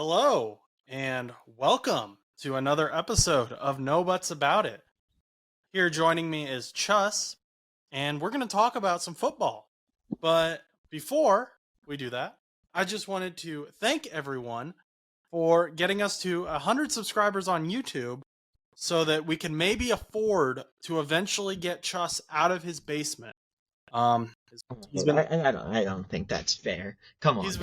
Hello and welcome to another episode of No Buts About It. Here joining me is Chus, and we're going to talk about some football. But before we do that, I just wanted to thank everyone for getting us to 100 subscribers on YouTube so that we can maybe afford to eventually get Chus out of his basement. He's been I don't think that's fair. Come on, guys.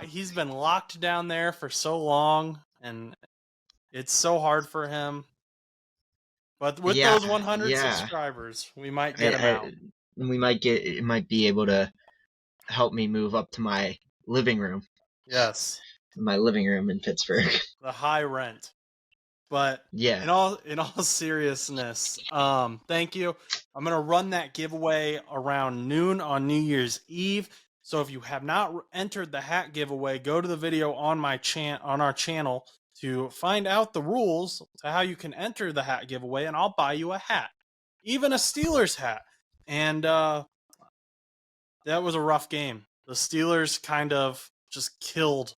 he's been locked down there for so long, and it's so hard for him. But with Yeah, those 100 yeah. subscribers, we might get him out. I we might get it might be able to help me move up to living room, Yes, my living room in Pittsburgh. the high rent. But Yeah. in all seriousness, thank you. I'm gonna run that giveaway around noon on New Year's Eve. So if you have not entered the hat giveaway, go to the video on our channel to find out the rules to how you can enter the hat giveaway, and I'll buy you a hat, even a Steelers hat. And that was a rough game. The Steelers kind of just killed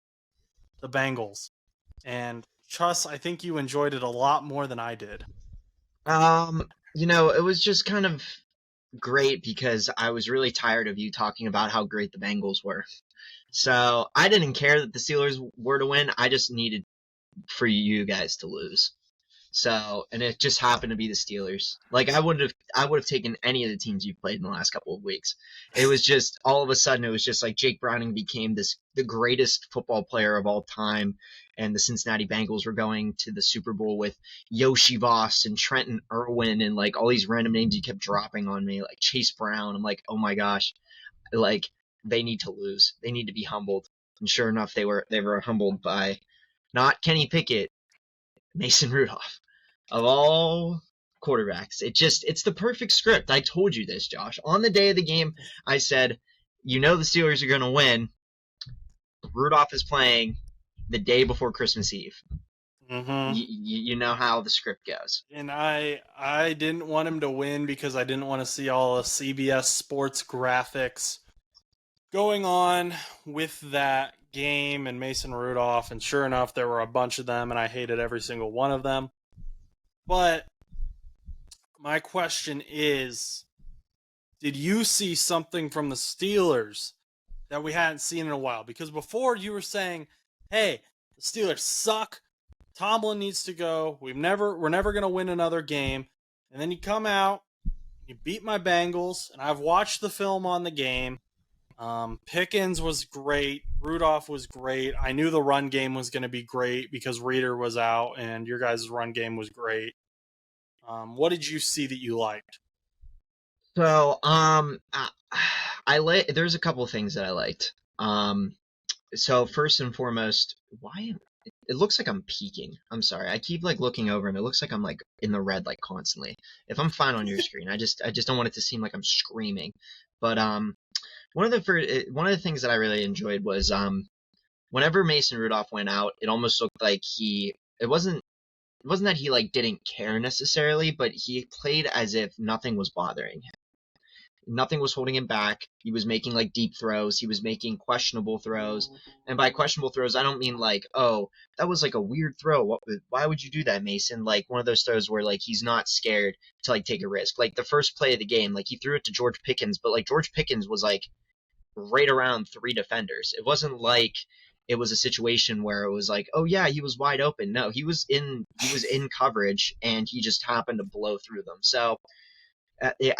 the Bengals, and Chus, I think you enjoyed it a lot more than I did. It was just kind of great because I was really tired of you talking about how great the Bengals were. So I didn't care that the Steelers were to win. I just needed for you guys to lose. So, and it just happened to be the Steelers. Like I would have taken any of the teams you've played in the last couple of weeks. It was just all of a sudden it was just like Jake Browning became the greatest football player of all time, and the Cincinnati Bengals were going to the Super Bowl with Yoshi Voss and Trenton Irwin and like all these random names you kept dropping on me, like Chase Brown. I'm like, oh my gosh, like they need to lose. They need to be humbled. And sure enough, they were humbled by not Kenny Pickett, Mason Rudolph. Of all quarterbacks, it's the perfect script. I told you this, Josh. On the day of the game, I said, the Steelers are going to win. Rudolph is playing the day before Christmas Eve. Mm-hmm. You know how the script goes. And I didn't want him to win because I didn't want to see all the CBS Sports graphics going on with that game and Mason Rudolph. And sure enough, there were a bunch of them, and I hated every single one of them. But my question is, did you see something from the Steelers that we hadn't seen in a while? Because before you were saying, hey, the Steelers suck. Tomlin needs to go. We're never going to win another game. And then you come out, you beat my Bengals, and I've watched the film on the game. Pickens was great. Rudolph was great. I knew the run game was going to be great because Reader was out, and your guys' run game was great. What did you see that you liked? So, there's a couple of things that I liked. So first and foremost, it looks like I'm peeking. I'm sorry. I keep like looking over and it looks like I'm like in the red like constantly. If I'm fine on your screen, I just don't want it to seem like I'm screaming. But one of the things that I really enjoyed was whenever Mason Rudolph went out, it almost looked like it wasn't that he like didn't care necessarily, but he played as if nothing was bothering him. Nothing was holding him back. He was making like deep throws. He was making questionable throws. And by questionable throws, I don't mean like, oh, that was like a weird throw. Why would you do that, Mason? Like one of those throws where like he's not scared to like take a risk. Like the first play of the game, like he threw it to George Pickens, but like George Pickens was like right around 3 defenders. It wasn't like it was a situation where it was like, oh yeah, he was wide open. No, he was in coverage and he just happened to blow through them. So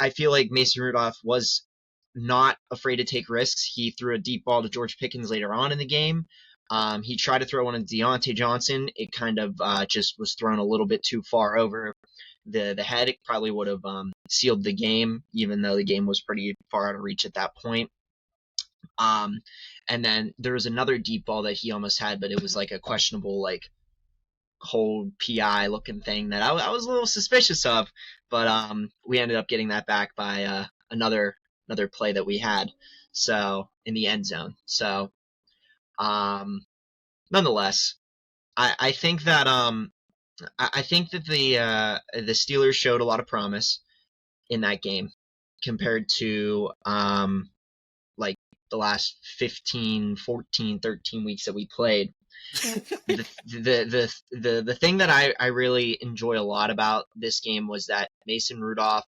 I feel like Mason Rudolph was not afraid to take risks. He threw a deep ball to George Pickens later on in the game. He tried to throw one to Deontay Johnson. It kind of just was thrown a little bit too far over the head. It probably would have sealed the game, even though the game was pretty far out of reach at that point. And then there was another deep ball that he almost had, but it was like a questionable like hold PI looking thing that I was a little suspicious of, but we ended up getting that back by another play that we had, so in the end zone. So nonetheless, I think that the Steelers showed a lot of promise in that game compared to like the last 15, 14, 13 weeks that we played. The thing that I really enjoy a lot about this game was that Mason Rudolph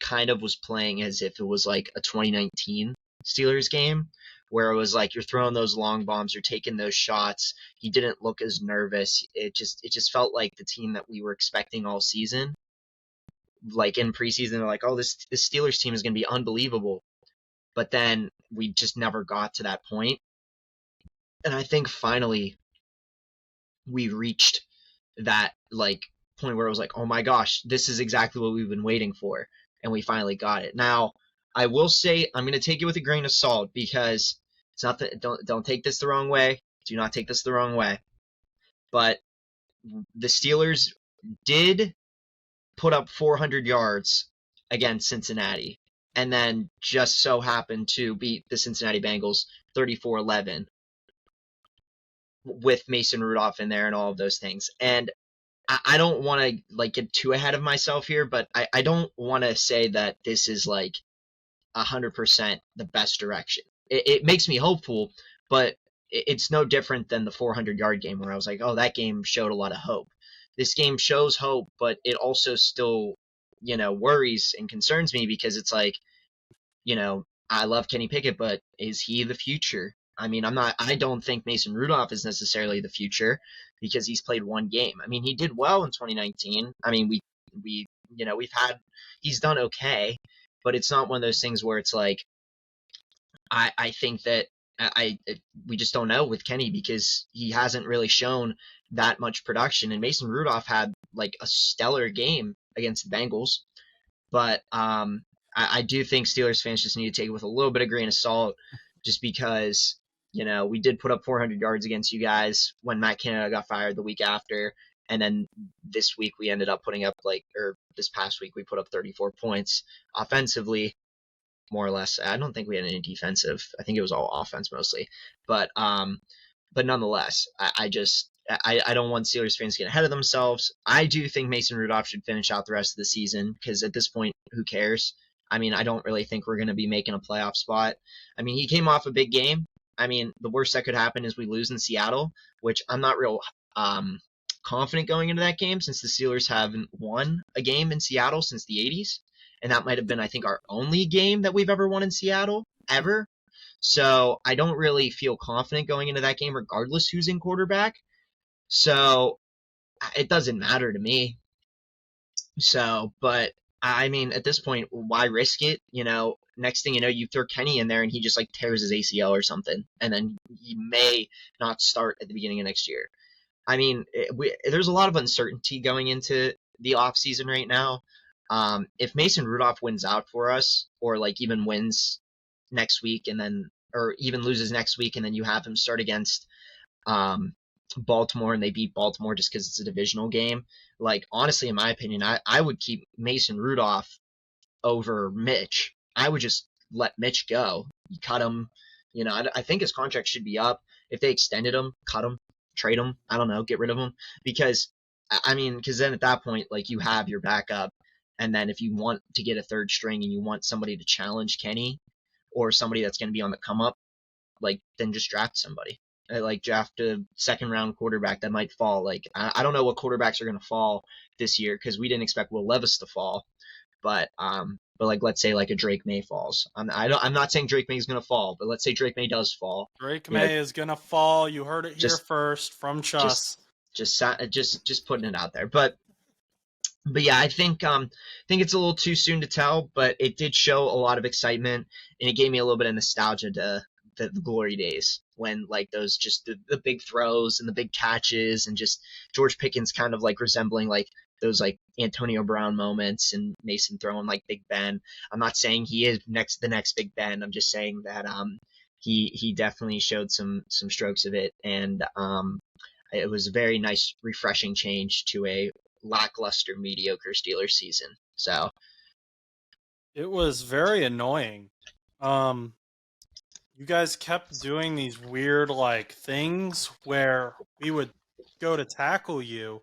kind of was playing as if it was like a 2019 Steelers game, where it was like you're throwing those long bombs, you're taking those shots. He didn't look as nervous. It just felt like the team that we were expecting all season. Like in preseason, they're like, oh, this Steelers team is going to be unbelievable, but then we just never got to that point. And I think finally we reached that like point where it was like, oh my gosh, this is exactly what we've been waiting for, and we finally got it. Now, I will say I'm gonna take it with a grain of salt because it's not that don't take this the wrong way. Do not take this the wrong way. But the Steelers did put up 400 yards against Cincinnati, and then just so happened to beat the Cincinnati Bengals 34-11 with Mason Rudolph in there and all of those things. And I don't want to like get too ahead of myself here, but I don't want to say that this is like 100% the best direction. It makes me hopeful, but it's no different than the 400-yard game where I was like, oh, that game showed a lot of hope. This game shows hope, but it also still, worries and concerns me because it's like, I love Kenny Pickett, but is he the future? I mean, I don't think Mason Rudolph is necessarily the future because he's played one game. I mean, he did well in 2019. I mean, he's done okay, but it's not one of those things where it's like, I think that we just don't know with Kenny because he hasn't really shown that much production. And Mason Rudolph had like a stellar game against the Bengals, but I do think Steelers fans just need to take it with a little bit of grain of salt, just because we did put up 400 yards against you guys when Matt Canada got fired the week after, and then this week we ended up putting up this past week we put up 34 points offensively, more or less. I don't think we had any defensive. I think it was all offense mostly, but nonetheless, I don't want Steelers fans to get ahead of themselves. I do think Mason Rudolph should finish out the rest of the season because at this point, who cares? I mean, I don't really think we're going to be making a playoff spot. I mean, he came off a big game. I mean, the worst that could happen is we lose in Seattle, which I'm not real confident going into that game since the Steelers haven't won a game in Seattle since the 80s. And that might have been, I think, our only game that we've ever won in Seattle, ever. So I don't really feel confident going into that game regardless who's in quarterback. So it doesn't matter to me. So, but I mean, at this point, why risk it? Next thing you know, you throw Kenny in there and he just like tears his ACL or something, and then he may not start at the beginning of next year. I mean, there's a lot of uncertainty going into the offseason right now. If Mason Rudolph wins out for us, or like even wins next week and then, or even loses next week and then you have him start against Baltimore and they beat Baltimore just because it's a divisional game. Like, honestly, in my opinion, I would keep Mason Rudolph over Mitch. I would just let Mitch go. You cut him. I think his contract should be up. If they extended him, cut him, trade him. I don't know, get rid of him. Because then at that point, like, you have your backup. And then if you want to get a third string and you want somebody to challenge Kenny or somebody that's going to be on the come up, like, then just draft somebody. Like, draft a second round quarterback that might fall. Like, I don't know what quarterbacks are going to fall this year because we didn't expect Will Levis to fall. But like, let's say like a Drake May falls. I'm not saying Drake May is going to fall, but let's say Drake May does fall. Drake May is going to fall. You heard it here first from Chus. Just putting it out there. But yeah, I think it's a little too soon to tell, but it did show a lot of excitement, and it gave me a little bit of nostalgia to the glory days when like those just the big throws and the big catches and just George Pickens kind of like resembling like those like Antonio Brown moments and Mason throwing like Big Ben. I'm not saying he is the next Big Ben. I'm just saying that he definitely showed some strokes of it, and it was a very nice, refreshing change to a lackluster, mediocre Steelers season. So it was very annoying. You guys kept doing these weird like things where we would go to tackle you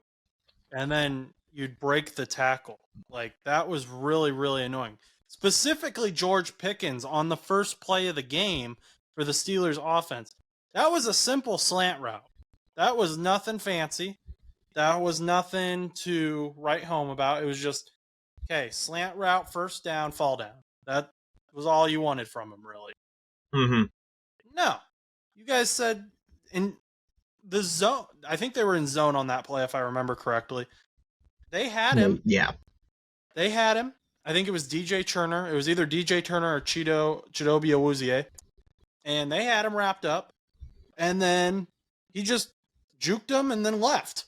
and then you'd break the tackle. Like, that was really, really annoying. Specifically George Pickens on the first play of the game for the Steelers offense. That was a simple slant route. That was nothing fancy. That was nothing to write home about. It was just, okay, slant route, first down, fall down. That was all you wanted from him, really. Mm-hmm. No. You guys said in the zone, I think they were in zone on that play, if I remember correctly. They had him. Yeah. They had him. I think it was DJ Turner. It was either DJ Turner or Chidobe Awuzie. And they had him wrapped up. And then he just juked him and then left.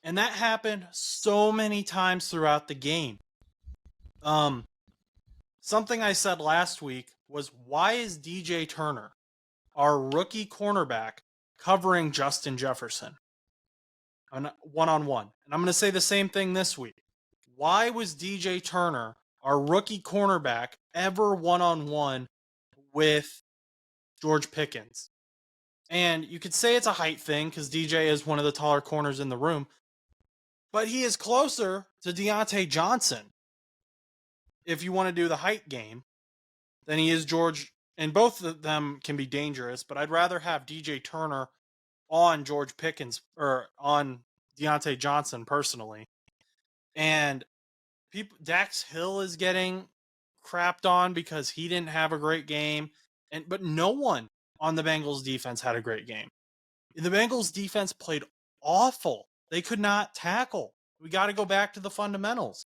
And that happened so many times throughout the game. Something I said last week was, why is DJ Turner, our rookie cornerback, covering Justin Jefferson on one-on-one? And I'm going to say the same thing this week. Why was DJ Turner, our rookie cornerback, ever one-on-one with George Pickens? And you could say it's a height thing because DJ is one of the taller corners in the room, but he is closer to Deontay Johnson, if you want to do the height game, than he is George. And both of them can be dangerous, but I'd rather have DJ Turner on George Pickens or on Deontay Johnson personally. And Dax Hill is getting crapped on because he didn't have a great game. But no one on the Bengals defense had a great game. The Bengals defense played awful. They could not tackle. We got to go back to the fundamentals.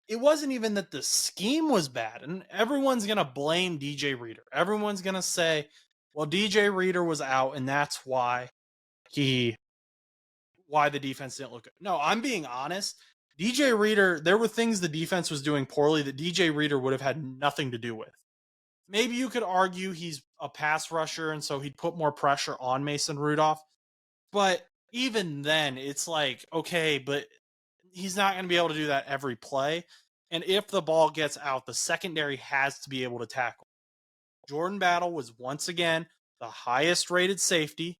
It wasn't even that the scheme was bad, and everyone's going to blame DJ Reader. Everyone's going to say, well, DJ Reader was out, and that's why the defense didn't look good. No, I'm being honest. DJ Reader, there were things the defense was doing poorly that DJ Reader would have had nothing to do with. Maybe you could argue he's a pass rusher, and so he'd put more pressure on Mason Rudolph. But even then, it's like, okay, but he's not going to be able to do that every play. And if the ball gets out, the secondary has to be able to tackle. Jordan Battle was once again the highest rated safety.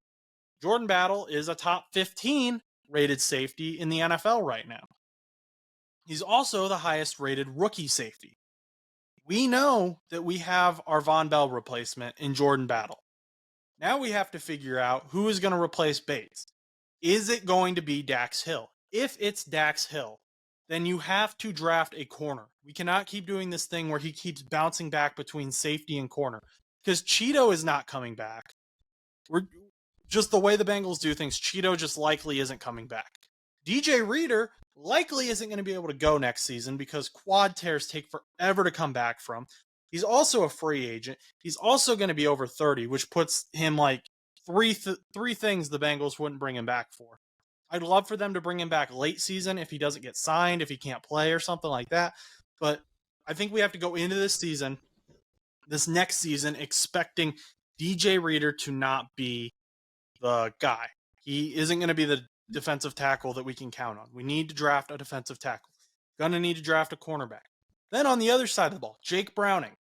Jordan Battle is a top 15 rated safety in the NFL right now. He's also the highest rated rookie safety. We know that we have our Von Bell replacement in Jordan Battle. Now we have to figure out who is going to replace Bates. Is it going to be Dax Hill? If it's Dax Hill, then you have to draft a corner. We cannot keep doing this thing where he keeps bouncing back between safety and corner, because Cheeto is not coming back. We're just the way the Bengals do things. Cheeto just likely isn't coming back. DJ Reader likely isn't going to be able to go next season because quad tears take forever to come back from. He's also a free agent. He's also going to be over 30, which puts him like three things the Bengals wouldn't bring him back for. I'd love for them to bring him back late season if he doesn't get signed, if he can't play or something like that. But I think we have to go into this next season, expecting DJ Reader to not be the guy. He isn't going to be the defensive tackle that we can count on. We need to draft a defensive tackle. Gonna need to draft a cornerback. Then on the other side of the ball, Jake Browning.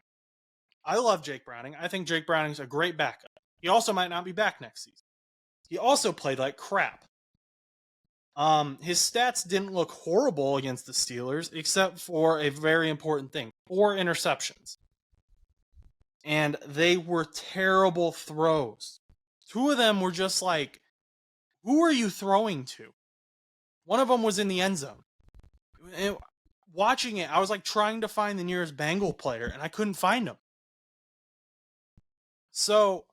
I love Jake Browning. I think Jake Browning's a great backup. He also might not be back next season. He also played like crap. His stats didn't look horrible against the Steelers, except for a very important thing: 4 interceptions. And they were terrible throws. 2 of them were just like, who are you throwing to? One of them was in the end zone. And watching it, I was like trying to find the nearest Bengal player, and I couldn't find him. So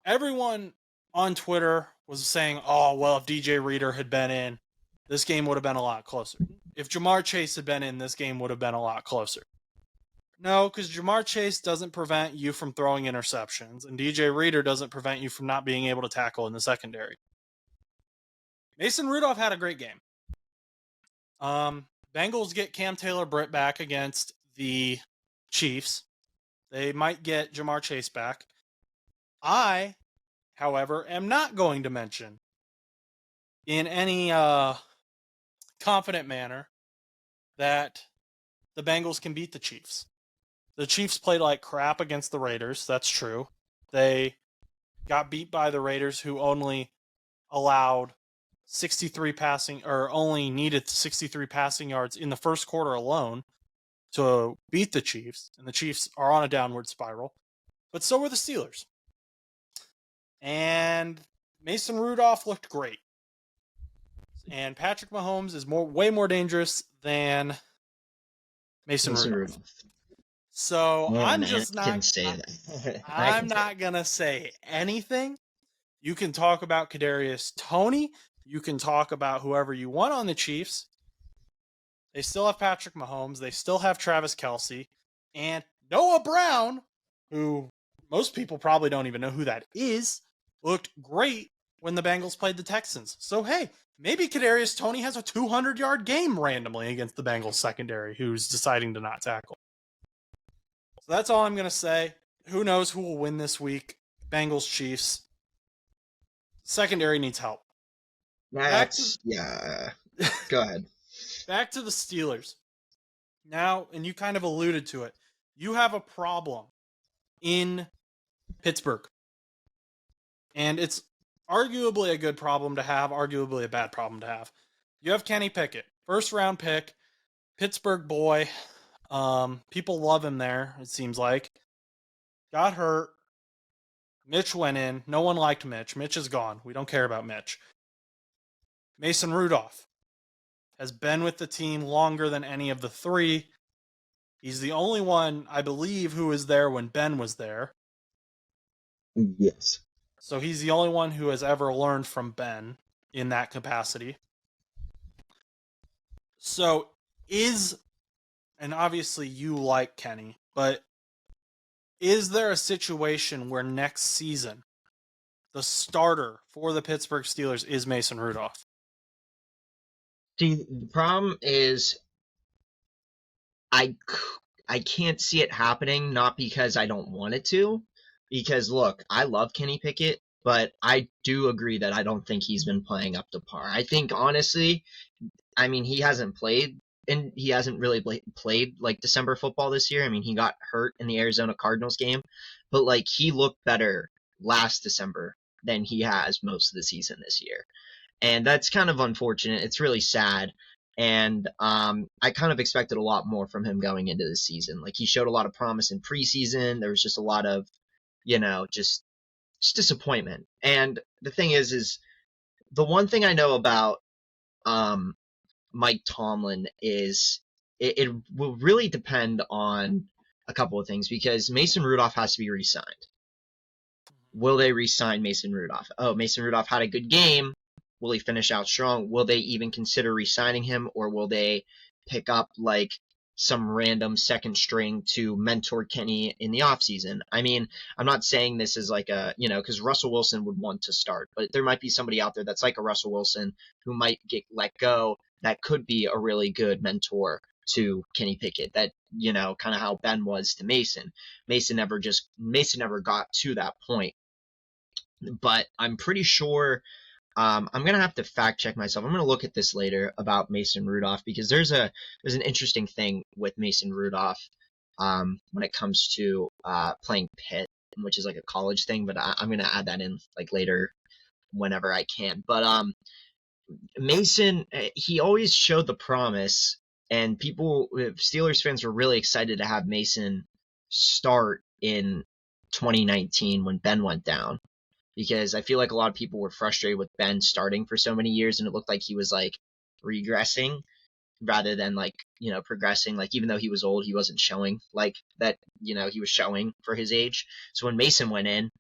everyone on Twitter was saying, oh, well, if DJ Reader had been in, this game would have been a lot closer. If Jamar Chase had been in, this game would have been a lot closer. No, because Jamar Chase doesn't prevent you from throwing interceptions, and DJ Reader doesn't prevent you from not being able to tackle in the secondary. Mason Rudolph had a great game. Bengals get Cam Taylor-Britt back against the Chiefs. They might get Jamar Chase back. I, however, am not going to mention in any confident manner that the Bengals can beat the Chiefs. The Chiefs played like crap against the Raiders. That's true. They got beat by the Raiders, who only allowed 63 passing, or only needed 63 passing yards in the first quarter alone to beat the Chiefs. And the Chiefs are on a downward spiral. But so were the Steelers. And Mason Rudolph looked great. And Patrick Mahomes is way more dangerous than Mason Rudolph. So Yeah, I'm man, just I can not say that. I I'm can say not gonna say anything. You can talk about Kadarius Toney. You can talk about whoever you want on the Chiefs. They still have Patrick Mahomes. They still have Travis Kelce. And Noah Brown, who most people probably don't even know who that is, looked great when the Bengals played the Texans. So, hey, maybe Kadarius Toney has a 200-yard game randomly against the Bengals secondary who's deciding to not tackle. So that's all I'm going to say. Who knows who will win this week? Bengals, Chiefs. Secondary needs help. yeah. Go ahead. Back to the Steelers. Now, and you kind of alluded to it, you have a problem in Pittsburgh. And it's arguably a good problem to have, arguably a bad problem to have. You have Kenny Pickett, first round pick, Pittsburgh boy. People love him there, it seems like. Got hurt. Mitch went in. No one liked Mitch. Mitch is gone. We don't care about Mitch. Mason Rudolph has been with the team longer than any of the three. He's the only one, I believe, who was there when Ben was there. Yes. So he's the only one who has ever learned from Ben in that capacity. So and obviously you like Kenny, but is there a situation where next season the starter for the Pittsburgh Steelers is Mason Rudolph? See, the problem is I can't see it happening, not because I don't want it to, because look, I love Kenny Pickett, but I do agree that I don't think he's been playing up to par. I think honestly, I mean, he hasn't played and he hasn't really played like December football this year. I mean, he got hurt in the Arizona Cardinals game, but like he looked better last December than he has most of the season this year. And that's kind of unfortunate. It's really sad. And I kind of expected a lot more from him going into the season. Like he showed a lot of promise in preseason. There was just a lot of, just disappointment. And the thing is the one thing I know about um, Mike Tomlin is it will really depend on a couple of things because Mason Rudolph has to be re-signed. Will they re-sign Mason Rudolph? Oh, Mason Rudolph had a good game. Will he finish out strong? Will they even consider re-signing him, or will they pick up like some random second string to mentor Kenny in the offseason? I mean, I'm not saying this is like because Russell Wilson would want to start, but there might be somebody out there that's like a Russell Wilson who might get let go that could be a really good mentor to Kenny Pickett. That, kind of how Ben was to Mason. Mason never got to that point. But I'm pretty sure I'm gonna have to fact check myself. I'm gonna look at this later about Mason Rudolph because there's an interesting thing with Mason Rudolph when it comes to playing Pitt, which is like a college thing. But I'm gonna add that in like later whenever I can. But Mason, he always showed the promise, and Steelers fans were really excited to have Mason start in 2019 when Ben went down because I feel like a lot of people were frustrated with Ben starting for so many years and it looked like he was like regressing rather than like, progressing. Like even though he was old, he wasn't showing like that, he was showing for his age. So when Mason went in,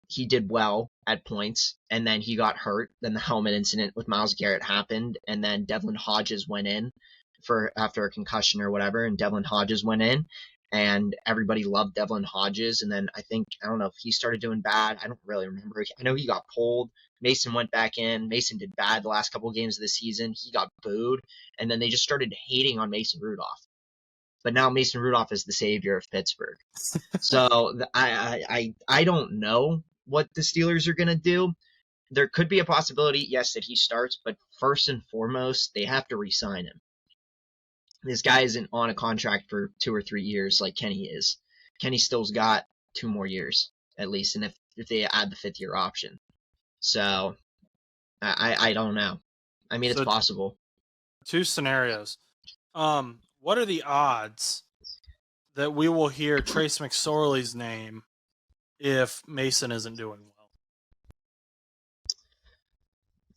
he did well at points and then he got hurt. Then the helmet incident with Myles Garrett happened and then Devlin Hodges went in after a concussion or whatever and Devlin Hodges went in and everybody loved Devlin Hodges. And then I don't know if he started doing bad. I don't really remember. I know he got pulled. Mason went back in. Mason did bad the last couple of games of the season. He got booed. And then they just started hating on Mason Rudolph. But now Mason Rudolph is the savior of Pittsburgh. So I don't know what the Steelers are going to do. There could be a possibility, yes, that he starts. But first and foremost, they have to re-sign him. This guy isn't on a contract for 2 or 3 years like Kenny is. Kenny still's got 2 more years at least, and if they add the 5th-year option, so I don't know. I mean, it's possible. 2 scenarios. What are the odds that we will hear Trace McSorley's name if Mason isn't doing well?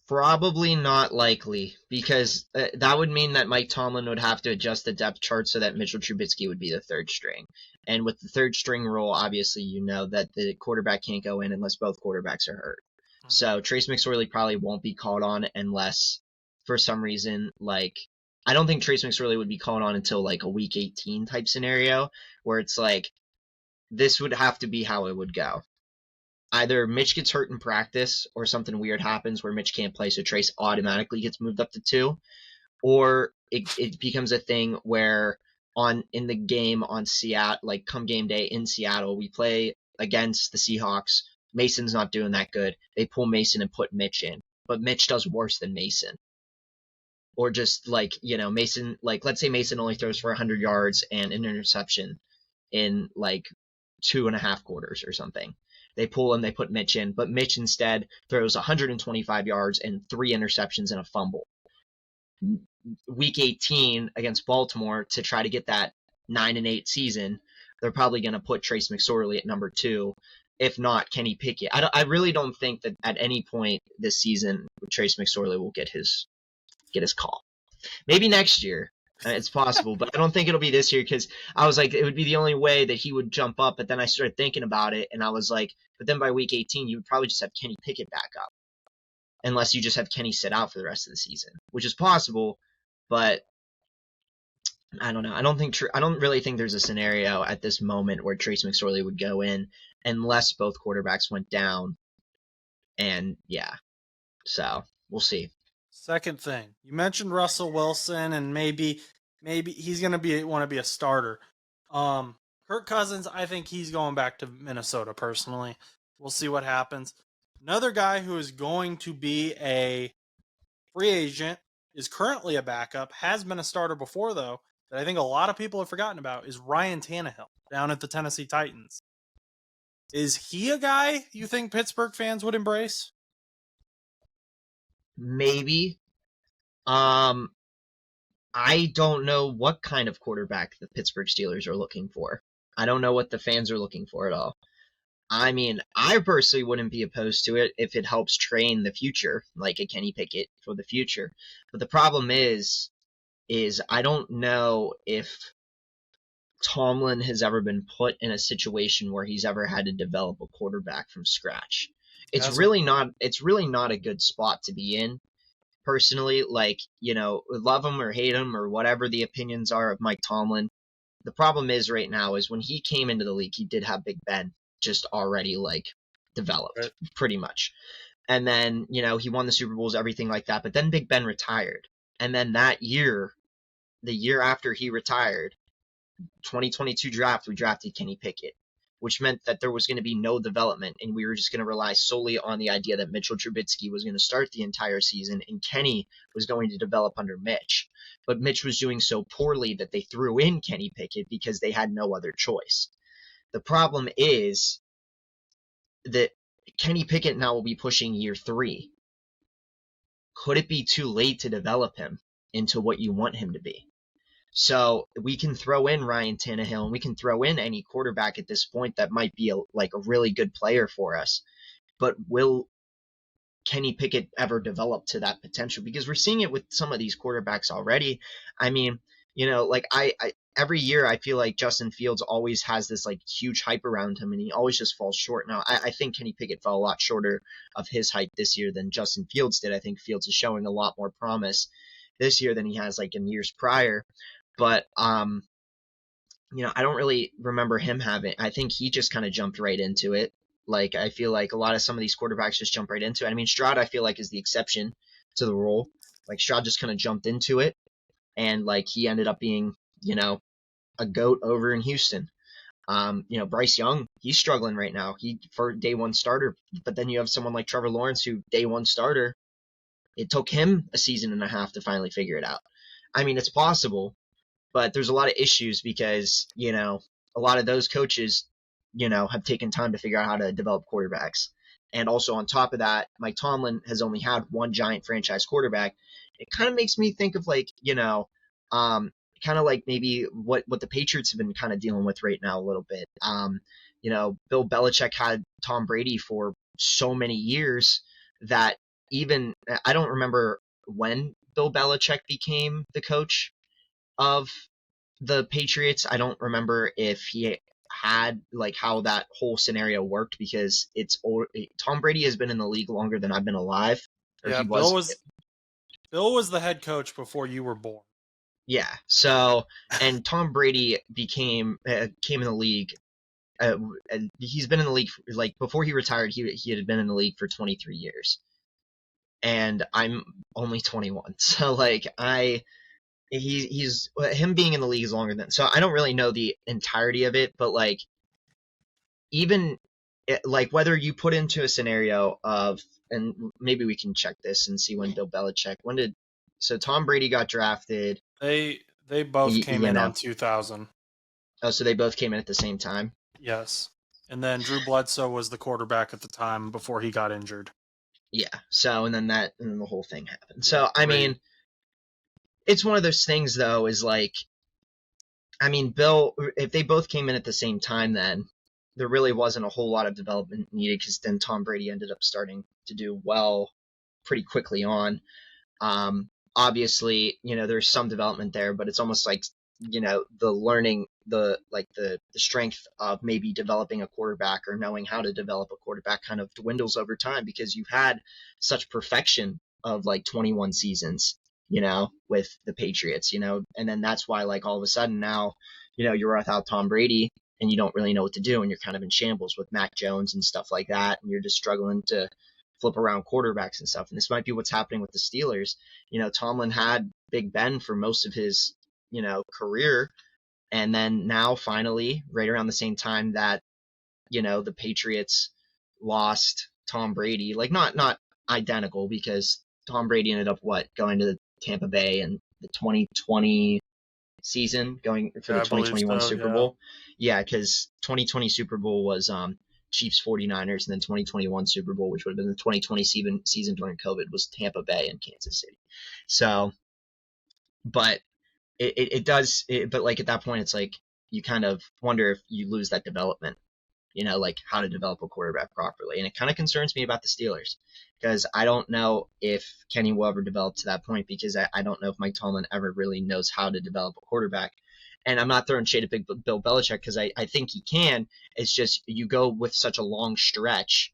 Probably not likely, because that would mean that Mike Tomlin would have to adjust the depth chart so that Mitchell Trubisky would be the third string. And with the third string rule, obviously you know that the quarterback can't go in unless both quarterbacks are hurt. So Trace McSorley probably won't be called on unless, for some reason, like, I don't think Trace McSorley would be called on until like a week 18 type scenario, where it's like, this would have to be how it would go. Either Mitch gets hurt in practice or something weird happens where Mitch can't play, so Trace automatically gets moved up to 2, or it becomes a thing where in the game on Seattle, like come game day in Seattle, we play against the Seahawks. Mason's not doing that good. They pull Mason and put Mitch in, but Mitch does worse than Mason. Or just like, Mason, like let's say Mason only throws for 100 yards and an interception in like 2.5 quarters or something. They pull him, they put Mitch in, but Mitch instead throws 125 yards and 3 interceptions and a fumble. Week 18 against Baltimore to try to get that 9-8 season, they're probably going to put Trace McSorley at number 2. If not, Kenny Pickett. I really don't think that at any point this season Trace McSorley will get his call. Maybe next year. It's possible, but I don't think it'll be this year, because I was like, it would be the only way that he would jump up. But then I started thinking about it, and I was like, but then by week 18, you would probably just have Kenny Pickett back up, unless you just have Kenny sit out for the rest of the season, which is possible. But I don't know. I don't really think there's a scenario at this moment where Trace McSorley would go in unless both quarterbacks went down. And yeah, so we'll see. Second thing, you mentioned Russell Wilson, and maybe he's gonna want to be a starter. Kirk Cousins, I think he's going back to Minnesota personally. We'll see what happens. Another guy who is going to be a free agent, is currently a backup, has been a starter before though, that I think a lot of people have forgotten about, is Ryan Tannehill down at the Tennessee Titans. Is he a guy you think Pittsburgh fans would embrace? Maybe. I don't know what kind of quarterback the Pittsburgh Steelers are looking for. I don't know what the fans are looking for at all. I mean, I personally wouldn't be opposed to it if it helps train the future, like a Kenny Pickett for the future. But the problem is I don't know if Tomlin has ever been put in a situation where he's ever had to develop a quarterback from scratch. It's really not a good spot to be in. Personally, like, love him or hate him or whatever the opinions are of Mike Tomlin. The problem is right now is when he came into the league, he did have Big Ben just already like developed, right, pretty much. And then, he won the Super Bowls, everything like that. But then Big Ben retired. And then that year, the year after he retired, 2022 draft, we drafted Kenny Pickett, which meant that there was going to be no development, and we were just going to rely solely on the idea that Mitchell Trubisky was going to start the entire season and Kenny was going to develop under Mitch. But Mitch was doing so poorly that they threw in Kenny Pickett because they had no other choice. The problem is that Kenny Pickett now will be pushing year 3. Could it be too late to develop him into what you want him to be? So we can throw in Ryan Tannehill and we can throw in any quarterback at this point that might be a really good player for us. But will Kenny Pickett ever develop to that potential? Because we're seeing it with some of these quarterbacks already. I mean, I every year I feel like Justin Fields always has this like huge hype around him and he always just falls short. Now, I think Kenny Pickett fell a lot shorter of his hype this year than Justin Fields did. I think Fields is showing a lot more promise this year than he has like in years prior. But, I don't really remember him having, I think he just kind of jumped right into it. Like, I feel like a lot of some of these quarterbacks just jump right into it. I mean, Stroud, I feel like, is the exception to the rule. Like, Stroud just kind of jumped into it, and, like, he ended up being, a GOAT over in Houston. Bryce Young, he's struggling right now. He for day one starter, but then you have someone like Trevor Lawrence, who day one starter, it took him a season and a half to finally figure it out. I mean, it's possible, but there's a lot of issues because, a lot of those coaches, have taken time to figure out how to develop quarterbacks. And also on top of that, Mike Tomlin has only had one giant franchise quarterback. It kind of makes me think of like, kind of like maybe what the Patriots have been kind of dealing with right now a little bit. Bill Belichick had Tom Brady for so many years that even I don't remember when Bill Belichick became the coach of the Patriots. I don't remember if he had like how that whole scenario worked because Tom Brady has been in the league longer than I've been alive, or Yeah, he was. Bill was the head coach before you were born. Yeah. So, and Tom Brady came in the league. And he's been in the league like before he retired. He had been in the league for 23 years, and I'm only 21. So like he's him being in the league is longer than. So I don't really know the entirety of it, but like even like whether you put into a scenario of, and maybe we can check this and see when Bill Belichick, so Tom Brady got drafted. They both came You in know, on 2000. oh, so they both came in at the same time. Yes. And then Drew Bledsoe was the quarterback at the time before he got injured. Yeah. So and then the whole thing happened. Yeah, So I great. mean, it's one of those things though. Is like, I mean, Bill, if they both came in at the same time, then there really wasn't a whole lot of development needed because then Tom Brady ended up starting to do well pretty quickly on. Obviously, there's some development there, but it's almost like, the learning, the strength of maybe developing a quarterback or knowing how to develop a quarterback kind of dwindles over time because you've had such perfection of like 21 seasons, with the Patriots, and then that's why like all of a sudden now, you're without Tom Brady and you don't really know what to do and you're kind of in shambles with Mac Jones and stuff like that, and you're just struggling to flip around quarterbacks and stuff. And this might be what's happening with the Steelers. Tomlin had Big Ben for most of his, career. And then now finally, right around the same time that, the Patriots lost Tom Brady, like not identical because Tom Brady ended up going to Tampa Bay in the 2020 season, going for Yeah, the I believe 2021 so. Super Yeah. Bowl. Yeah, because 2020 Super Bowl was Chiefs 49ers, and then 2021 Super Bowl, which would have been the 2020 season during COVID, was Tampa Bay and Kansas City. So, but it does, but like at that point, it's like you kind of wonder if you lose that development, like how to develop a quarterback properly. And it kind of concerns me about the Steelers because I don't know if Kenny will ever develop to that point because I don't know if Mike Tomlin ever really knows how to develop a quarterback. And I'm not throwing shade at Big Bill Belichick because I think he can. It's just you go with such a long stretch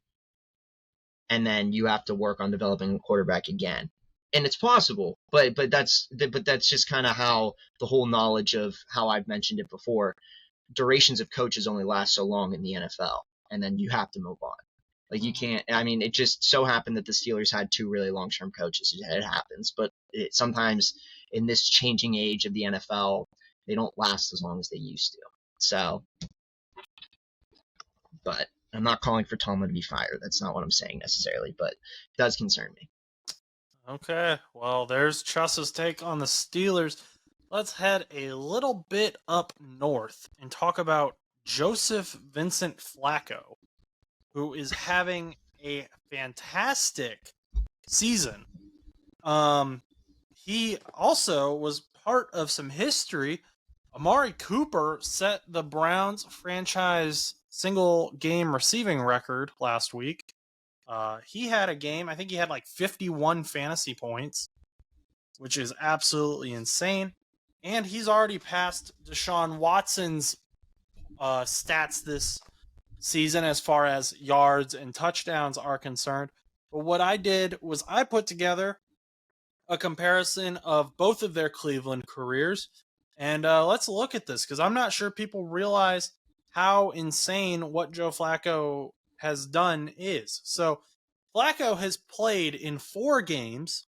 and then you have to work on developing a quarterback again. And it's possible, but that's just kind of how the whole knowledge of how I've mentioned it before. Durations of coaches only last so long in the NFL, and then you have to move on. Like you Mhm. can't. I mean, it just so happened that the Steelers had two really long-term coaches. It happens, but sometimes in this changing age of the NFL, they don't last as long as they used to. So, but I'm not calling for Tomlin to be fired. That's not what I'm saying necessarily, but it does concern me. Okay. Well, there's Chus's take on the Steelers. Let's head a little bit up north and talk about Joseph Vincent Flacco, who is having a fantastic season. Um, he also was part of some history. Amari Cooper set the Browns franchise single game receiving record last week. He had a game, I think he had like 51 fantasy points, which is absolutely insane. And he's already passed Deshaun Watson's stats this season as far as yards and touchdowns are concerned. But what I did was I put together a comparison of both of their Cleveland careers. And let's look at this because I'm not sure people realize how insane what Joe Flacco has done is. So, Flacco has played in 4 games,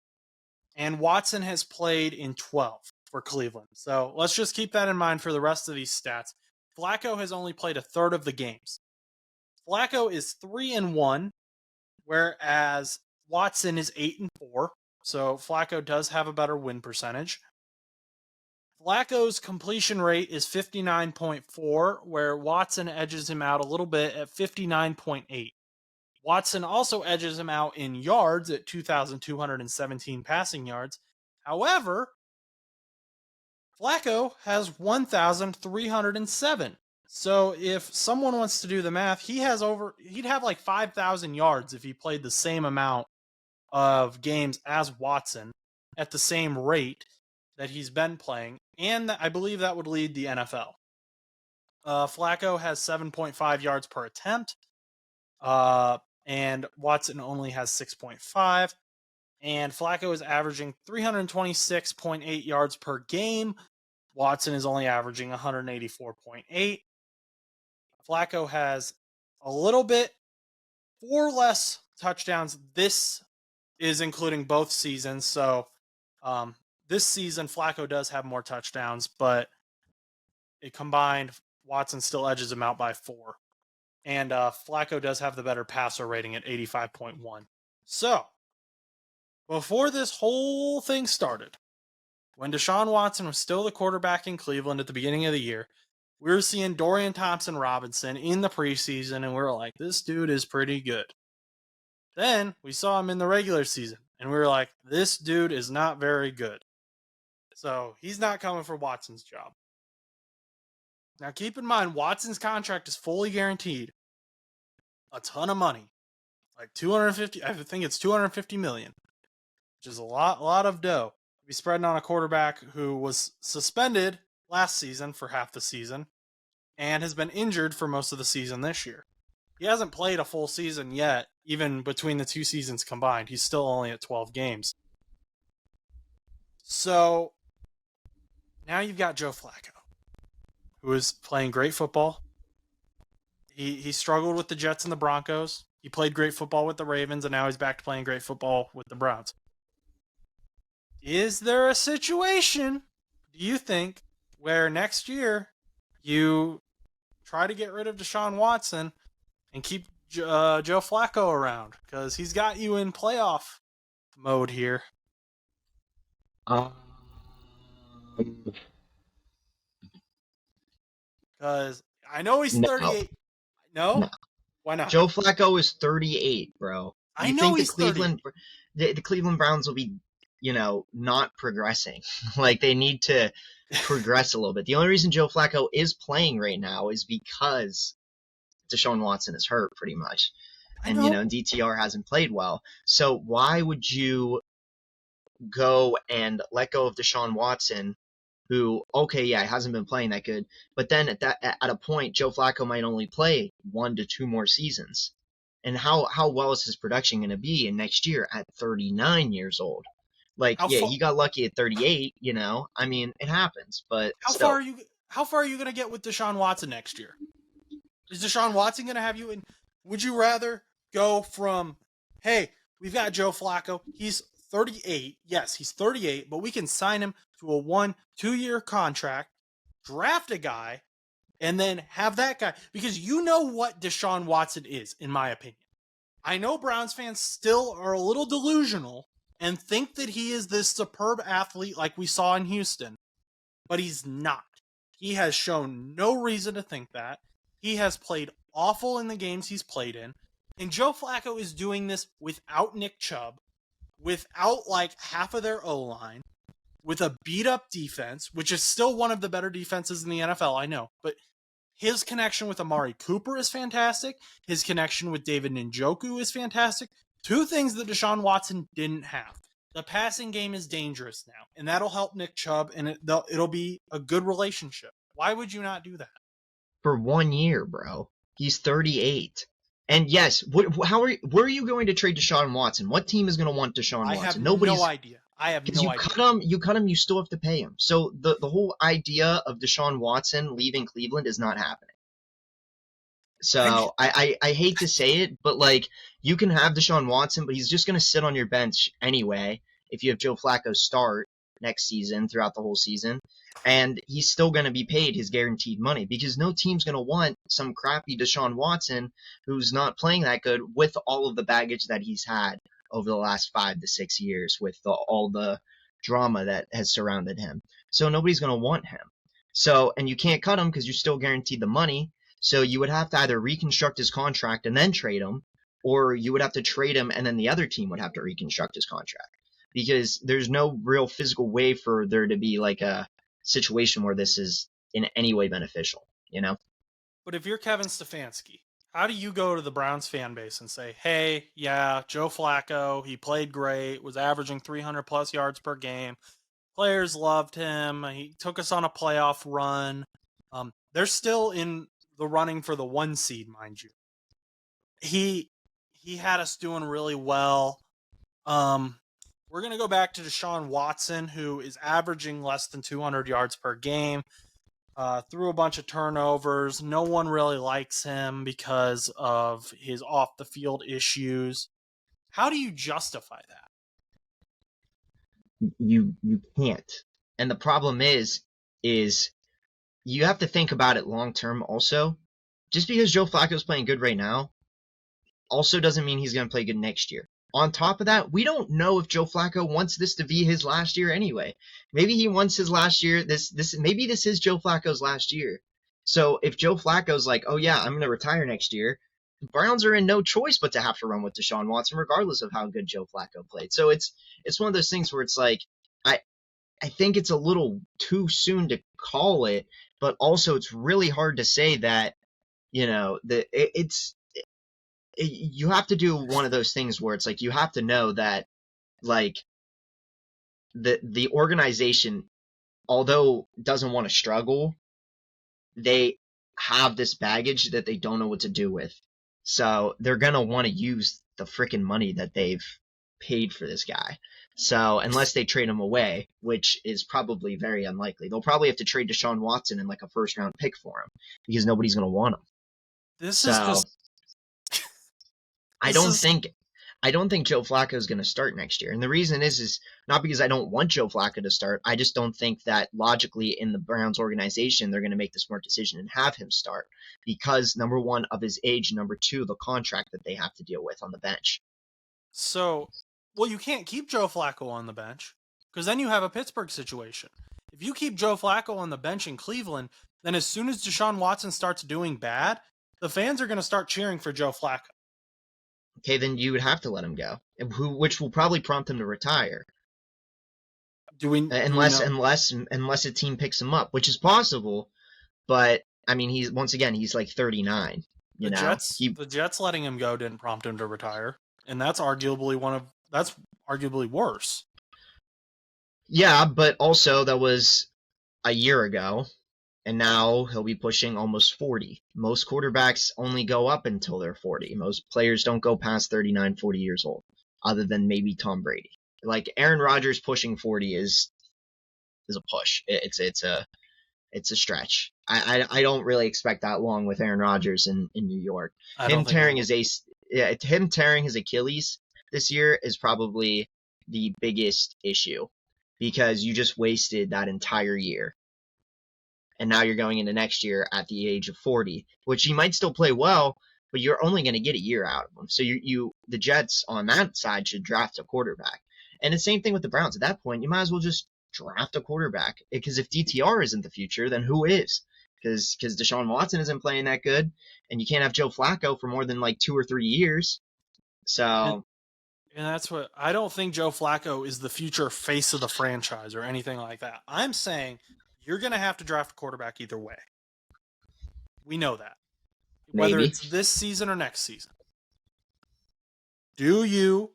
and Watson has played in 12 for Cleveland. So, let's just keep that in mind for the rest of these stats. Flacco has only played a third of the games. Flacco is 3-1, whereas Watson is 8-4. So Flacco does have a better win percentage. Flacco's completion rate is 59.4, where Watson edges him out a little bit at 59.8. Watson also edges him out in yards at 2,217 passing yards. However, Flacco has 1,307. So if someone wants to do the math, he'd have like 5,000 yards if he played the same amount of games as Watson at the same rate that he's been playing, and I believe that would lead the NFL. Flacco has 7.5 yards per attempt, and Watson only has 6.5. And Flacco is averaging 326.8 yards per game. Watson is only averaging 184.8. Flacco has a little bit 4 less touchdowns. This is including both seasons. So this season, Flacco does have more touchdowns, but it combined, Watson still edges him out by 4. And Flacco does have the better passer rating at 85.1. So, before this whole thing started, when Deshaun Watson was still the quarterback in Cleveland at the beginning of the year, we were seeing Dorian Thompson-Robinson in the preseason, and we were like, this dude is pretty good. Then we saw him in the regular season, and we were like, this dude is not very good. So he's not coming for Watson's job. Now keep in mind, Watson's contract is fully guaranteed. A ton of money. Like 250, I think it's 250 million. Which is a lot of dough to be spreading on a quarterback who was suspended last season for half the season and has been injured for most of the season this year. He hasn't played a full season yet, even between the 2 seasons combined. He's still only at 12 games. So now you've got Joe Flacco, who is playing great football. He struggled with the Jets and the Broncos. He played great football with the Ravens, and now he's back to playing great football with the Browns. Is there a situation, do you think, where next year you try to get rid of Deshaun Watson and keep Joe Flacco around? Because he's got you in playoff mode here. Because I know he's 38. No? Why not? Joe Flacco is 38, bro. I know he's the Cleveland Browns will be, not progressing. Like, they need to progress a little bit. The only reason Joe Flacco is playing right now is because Deshaun Watson is hurt, pretty much. And, DTR hasn't played well. So why would you go and let go of Deshaun Watson, who, okay, yeah, hasn't been playing that good, but then at a point, Joe Flacco might only play 1 to 2 more seasons. And how well is his production going to be in next year at 39 years old? Like, he got lucky at 38, I mean, it happens, but how far are you going to get with Deshaun Watson next year? Is Deshaun Watson going to have you in? Would you rather go from, hey, we've got Joe Flacco, he's 38, yes, he's 38, but we can sign him to a 1-2-year contract, draft a guy, and then have that guy, because you know what Deshaun Watson is, in my opinion. I know Browns fans still are a little delusional and think that he is this superb athlete like we saw in Houston, but he's not. He has shown no reason to think that. He has played awful in the games he's played in, and Joe Flacco is doing this without Nick Chubb, without like half of their O-line, with a beat-up defense, which is still one of the better defenses in the NFL, I know, but his connection with Amari Cooper is fantastic. His connection with David Njoku is fantastic. 2 things that Deshaun Watson didn't have. The passing game is dangerous now, and that'll help Nick Chubb, and it'll be a good relationship. Why would you not do that? For 1 year, bro. He's 38. And yes, where are you going to trade Deshaun Watson? What team is going to want Deshaun Watson? I have no idea. Because you cut him, you still have to pay him. So the whole idea of Deshaun Watson leaving Cleveland is not happening. So I hate to say it, but like, you can have Deshaun Watson, but he's just going to sit on your bench anyway if you have Joe Flacco start next season throughout the whole season. And he's still going to be paid his guaranteed money, because no team's going to want some crappy Deshaun Watson who's not playing that good with all of the baggage that he's had over the last 5 to 6 years with all the drama that has surrounded him. So nobody's going to want him. So, and you can't cut him because you're still guaranteed the money. So you would have to either reconstruct his contract and then trade him, or you would have to trade him and then the other team would have to reconstruct his contract, because there's no real physical way for there to be like a situation where this is in any way beneficial, But if you're Kevin Stefanski, how do you go to the Browns fan base and say, hey, yeah, Joe Flacco, he played great, was averaging 300 plus yards per game. Players loved him. He took us on a playoff run. They're still in the running for the 1 seed, mind you. He had us doing really well. We're going to go back to Deshaun Watson, who is averaging less than 200 yards per game. Threw a bunch of turnovers. No one really likes him because of his off the field issues. How do you justify that? You can't. And the problem is you have to think about it long term also. Just because Joe Flacco's playing good right now also doesn't mean he's going to play good next year. On top of that, we don't know if Joe Flacco wants this to be his last year anyway. Maybe he wants his last year. Maybe this is Joe Flacco's last year. So if Joe Flacco's like, oh yeah, I'm going to retire next year, the Browns are in no choice but to have to run with Deshaun Watson regardless of how good Joe Flacco played. So it's one of those things where it's like, I think it's a little too soon to call it, but also it's really hard to say that, you have to do one of those things where it's like you have to know that like the organization, although doesn't want to struggle, they have this baggage that they don't know what to do with. So they're gonna want to use the freaking money that they've paid for this guy. So unless they trade him away, which is probably very unlikely, they'll probably have to trade Deshaun Watson and like a first round pick for him because nobody's gonna want him. This is just. I don't think Joe Flacco is going to start next year. And the reason is not because I don't want Joe Flacco to start. I just don't think that logically in the Browns organization, they're going to make the smart decision and have him start because number one, of his age, number two, the contract that they have to deal with on the bench. So, well, you can't keep Joe Flacco on the bench because then you have a Pittsburgh situation. If you keep Joe Flacco on the bench in Cleveland, then as soon as Deshaun Watson starts doing bad, the fans are going to start cheering for Joe Flacco. Okay, then you would have to let him go, which will probably prompt him to retire. Unless a team picks him up, which is possible, but I mean he's like 39. The Jets letting him go didn't prompt him to retire, and that's arguably worse. Yeah, but also that was a year ago. And now he'll be pushing almost 40. Most quarterbacks only go up until they're 40. Most players don't go past 39, 40 years old, other than maybe Tom Brady. Like Aaron Rodgers pushing 40 is a push. It's a stretch. I don't really expect that long with Aaron Rodgers in New York. Him tearing his Achilles this year is probably the biggest issue because you just wasted that entire year. And now you're going into next year at the age of 40, which he might still play well, but you're only going to get a year out of him. So the Jets on that side should draft a quarterback. And the same thing with the Browns. At that point, you might as well just draft a quarterback. Because if DTR isn't the future, then who is? Because Deshaun Watson isn't playing that good, and you can't have Joe Flacco for more than like 2 or 3 years. So... And that's what... I don't think Joe Flacco is the future face of the franchise or anything like that. I'm saying... You're going to have to draft a quarterback either way. We know that. Whether it's this season or next season. Do you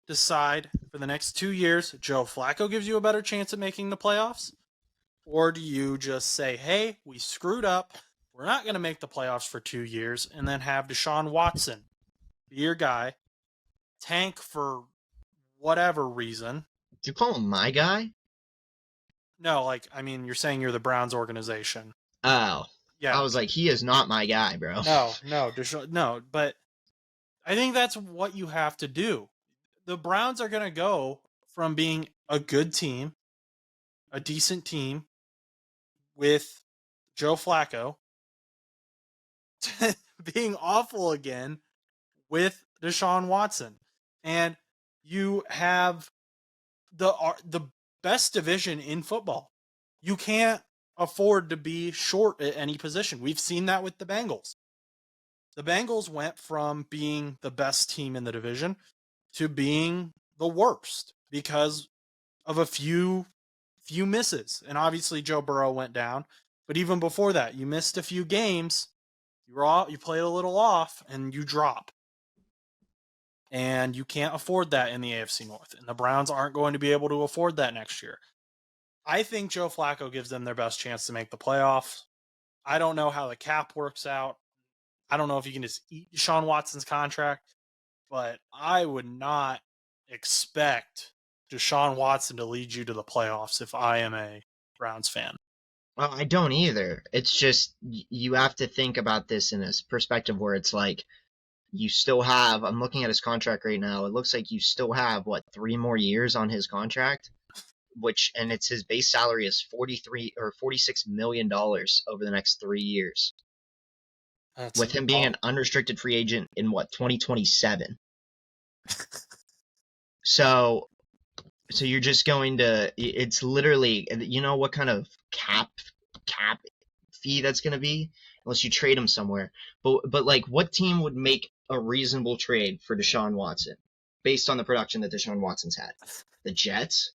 decide for the next 2 years Joe Flacco gives you a better chance at making the playoffs? Or do you just say, hey, we screwed up. We're not going to make the playoffs for 2 years and then have Deshaun Watson be your guy, tank for whatever reason. Do you call him my guy? No, you're saying you're the Browns organization. Oh. Yeah. I was like, he is not my guy, bro. No, but I think that's what you have to do. The Browns are going to go from being a good team, a decent team with Joe Flacco, to being awful again with Deshaun Watson. And you have the best division in football. You can't afford to be short at any position. We've seen that with the Bengals. The Bengals went from being the best team in the division to being the worst because of a few misses. And obviously Joe Burrow went down. But even before that, you missed a few games. You played a little off and you drop. And you can't afford that in the AFC North. And the Browns aren't going to be able to afford that next year. I think Joe Flacco gives them their best chance to make the playoffs. I don't know how the cap works out. I don't know if you can just eat Deshaun Watson's contract, but I would not expect Deshaun Watson to lead you to the playoffs if I am a Browns fan. Well, I don't either. It's just you have to think about this in this perspective where it's like you still have, I'm looking at his contract right now, it looks like you still have, 3 more years on his contract? And it's his base salary is $46 million over the next 3 years. With him being an unrestricted free agent in 2027. So you're just going to, it's literally, you know what kind of cap fee that's going to be? Unless you trade him somewhere. But like, what team would make a reasonable trade for Deshaun Watson based on the production that Deshaun Watson's had? The Jets?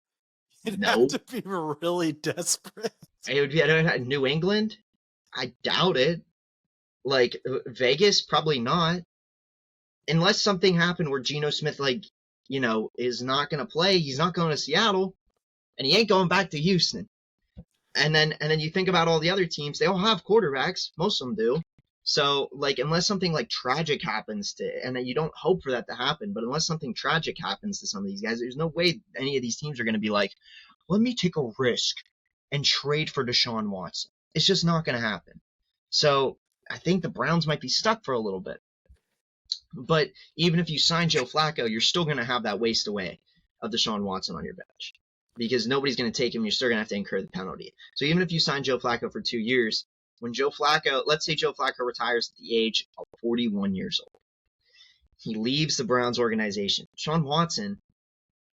You'd have to be really desperate. It would be New England? I doubt it. Like, Vegas? Probably not. Unless something happened where Geno Smith, is not going to play. He's not going to Seattle. And he ain't going back to Houston. And then you think about all the other teams. They all have quarterbacks. Most of them do. So, unless something, tragic happens and you don't hope for that to happen, but unless something tragic happens to some of these guys, there's no way any of these teams are going to be like, let me take a risk and trade for Deshaun Watson. It's just not going to happen. So, I think the Browns might be stuck for a little bit. But even if you sign Joe Flacco, you're still going to have that waste away of Deshaun Watson on your bench. Because nobody's going to take him, you're still going to have to incur the penalty. So even if you sign Joe Flacco for 2 years, let's say Joe Flacco retires at the age of 41 years old. He leaves the Browns organization. Deshaun Watson,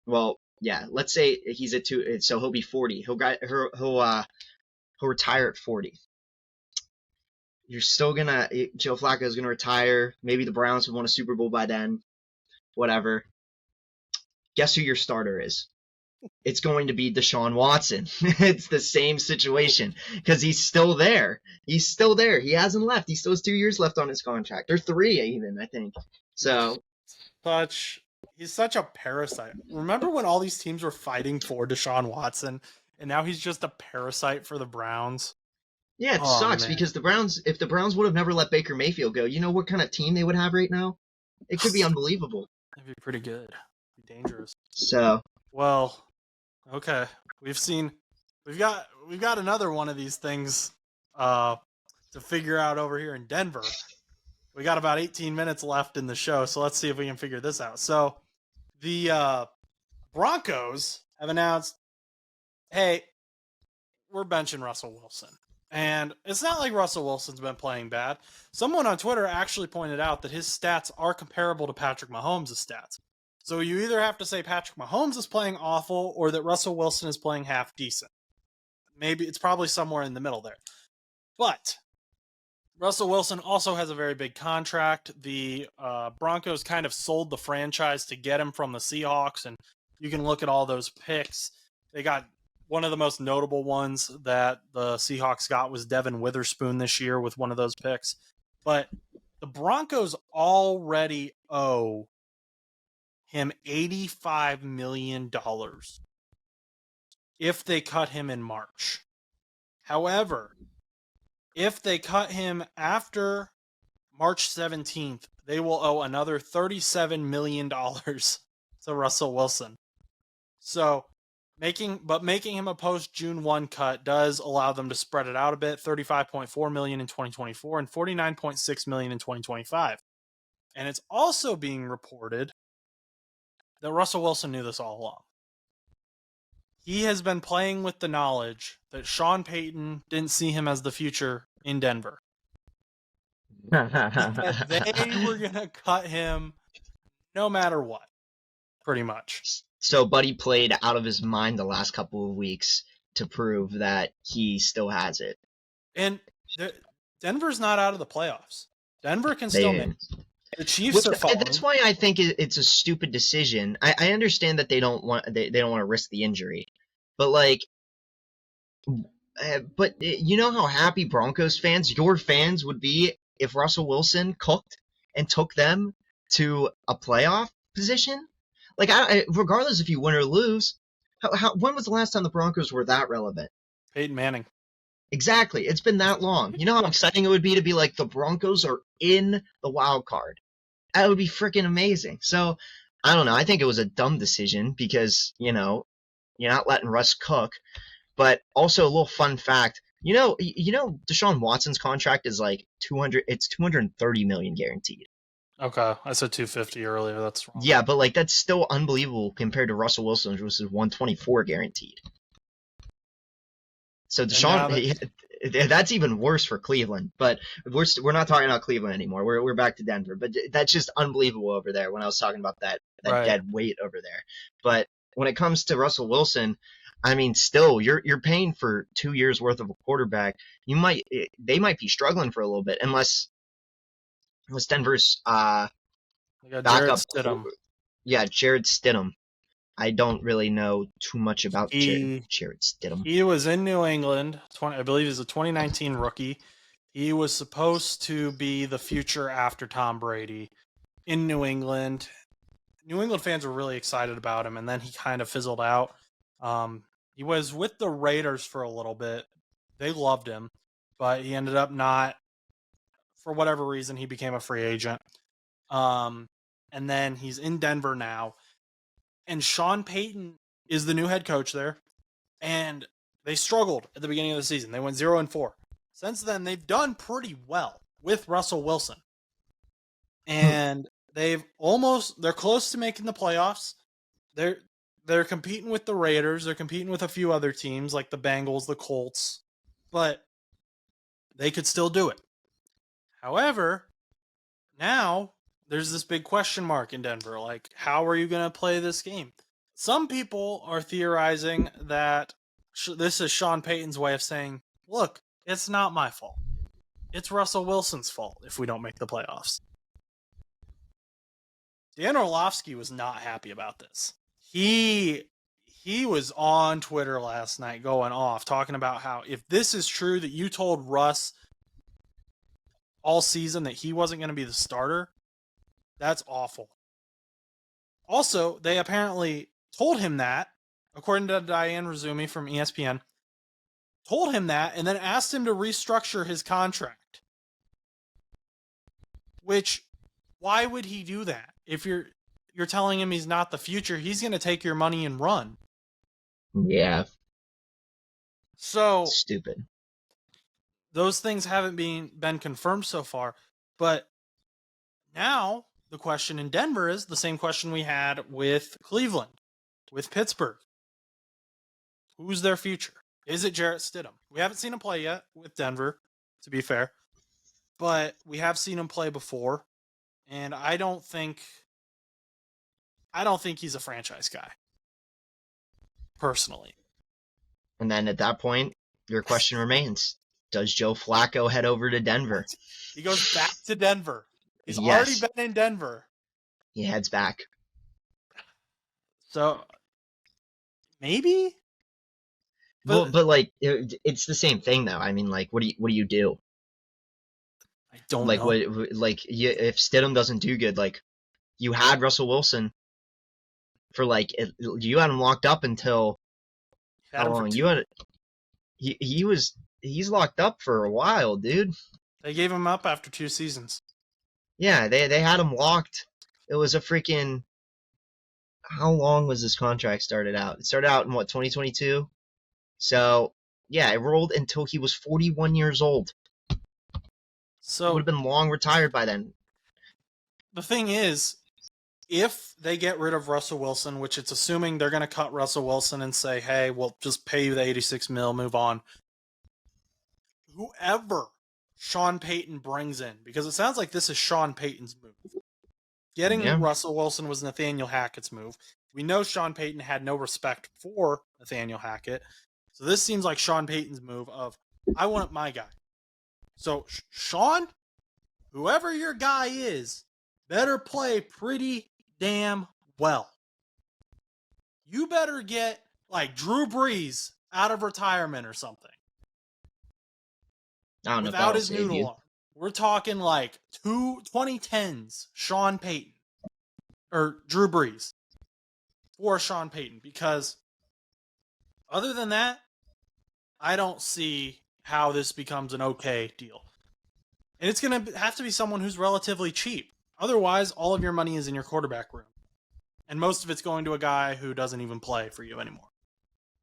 let's say he's at 2, so he'll be 40. He'll retire at 40. You're still Joe Flacco is gonna retire. Maybe the Browns have won a Super Bowl by then. Whatever. Guess who your starter is? It's going to be Deshaun Watson. It's the same situation because he's still there. He hasn't left. He still has 2 years left on his contract, or 3 even, I think. So, he's such a parasite. Remember when all these teams were fighting for Deshaun Watson, and now he's just a parasite for the Browns? Yeah, it sucks because if the Browns would have never let Baker Mayfield go, you know what kind of team they would have right now? It could be unbelievable. It'd be pretty good. It'd be dangerous. So, well, okay. We've got another one of these things to figure out over here in Denver. We got about 18 minutes left in the show, so let's see if we can figure this out. So, the Broncos have announced, hey, we're benching Russell Wilson. And it's not like Russell Wilson's been playing bad. Someone on Twitter actually pointed out that his stats are comparable to Patrick Mahomes' stats. So you either have to say Patrick Mahomes is playing awful or that Russell Wilson is playing half decent. Maybe it's probably somewhere in the middle there. But Russell Wilson also has a very big contract. The Broncos kind of sold the franchise to get him from the Seahawks, and you can look at all those picks. They got one of the most notable ones that the Seahawks got was Devin Witherspoon this year with one of those picks. But the Broncos already owe him $85 million if they cut him in March. However, if they cut him after March 17th, they will owe another $37 million to Russell Wilson. So, making him a post-June 1 cut does allow them to spread it out a bit, $35.4 million in 2024 and $49.6 million in 2025. And it's also being reported that Russell Wilson knew this all along. He has been playing with the knowledge that Sean Payton didn't see him as the future in Denver. They were going to cut him no matter what, pretty much. So Buddy played out of his mind the last couple of weeks to prove that he still has it. And Denver's not out of the playoffs. Denver can still make it. The Chiefs are falling. That's why I think it's a stupid decision. I understand that they don't want to risk the injury, but but you know how happy Broncos fans, your fans, would be if Russell Wilson cooked and took them to a playoff position, like regardless if you win or lose, when was the last time the Broncos were that relevant? Peyton Manning. Exactly. It's been that long. You know how exciting it would be to be like the Broncos are in the wild card. That would be freaking amazing. So I don't know. I think it was a dumb decision because, you're not letting Russ cook. But also a little fun fact, Deshaun Watson's contract is like 200. It's 230 million guaranteed. Okay, I said 250 earlier. That's wrong. Yeah, but like that's still unbelievable compared to Russell Wilson's, which is 124 guaranteed. So Deshaun, that's even worse for Cleveland. But we're not talking about Cleveland anymore. We're back to Denver. But that's just unbelievable over there. When I was talking about that Right. dead weight over there. But when it comes to Russell Wilson, I mean, still you're paying for 2 years worth of a quarterback. They might be struggling for a little bit unless Denver's backup. Yeah, Jared Stidham. I don't really know too much about Jared Stidham. He was in New England. I believe he's a 2019 rookie. He was supposed to be the future after Tom Brady in New England. New England fans were really excited about him, and then he kind of fizzled out. He was with the Raiders for a little bit. They loved him, but he ended up not, for whatever reason, he became a free agent. And then he's in Denver now. And Sean Payton is the new head coach there. And they struggled at the beginning of the season. They went 0-4. Since then, they've done pretty well with Russell Wilson. And they're close to making the playoffs. They're competing with the Raiders. They're competing with a few other teams like the Bengals, the Colts. But they could still do it. However, now there's this big question mark in Denver. Like, how are you going to play this game? Some people are theorizing that this is Sean Payton's way of saying, look, it's not my fault. It's Russell Wilson's fault if we don't make the playoffs. Dan Orlovsky was not happy about this. He was on Twitter last night going off, talking about how if this is true that you told Russ all season that he wasn't going to be the starter, that's awful. Also, they apparently told him that, according to Diane Razumi from ESPN, told him that and then asked him to restructure his contract. Which, why would he do that? If you're telling him he's not the future, he's going to take your money and run. Yeah. So stupid. Those things haven't been confirmed so far, but now the question in Denver is the same question we had with Cleveland, with Pittsburgh. Who's their future? Is it Jarrett Stidham? We haven't seen him play yet with Denver, to be fair, but we have seen him play before, and I don't think he's a franchise guy, personally. And then at that point, your question remains: does Joe Flacco head over to Denver? He goes back to Denver. He's already been in Denver. He heads back. So maybe. But like it's the same thing though. I mean, like, what do you do? I don't know. If Stidham doesn't do good, like you had Russell Wilson for you had him locked up until how long? He's locked up for a while, dude. They gave him up after 2 seasons. Yeah, they had him locked. It was a freaking. How long was this contract started out? It started out in 2022? So, yeah, it rolled until he was 41 years old. So he would have been long retired by then. The thing is, if they get rid of Russell Wilson, which it's assuming they're going to cut Russell Wilson and say, hey, we'll just pay you the $86 million, move on. Whoever Sean Payton brings in, because it sounds like this is Sean Payton's move. Getting Russell Wilson was Nathaniel Hackett's move. We know Sean Payton had no respect for Nathaniel Hackett. So this seems like Sean Payton's move of, I want my guy. So, Sean, whoever your guy is, better play pretty damn well. You better get, like, Drew Brees out of retirement or something. I don't know without his noodle arm. We're talking like 2010s Sean Payton or Drew Brees for Sean Payton, because other than that, I don't see how this becomes an okay deal. And it's going to have to be someone who's relatively cheap. Otherwise, all of your money is in your quarterback room. And most of it's going to a guy who doesn't even play for you anymore.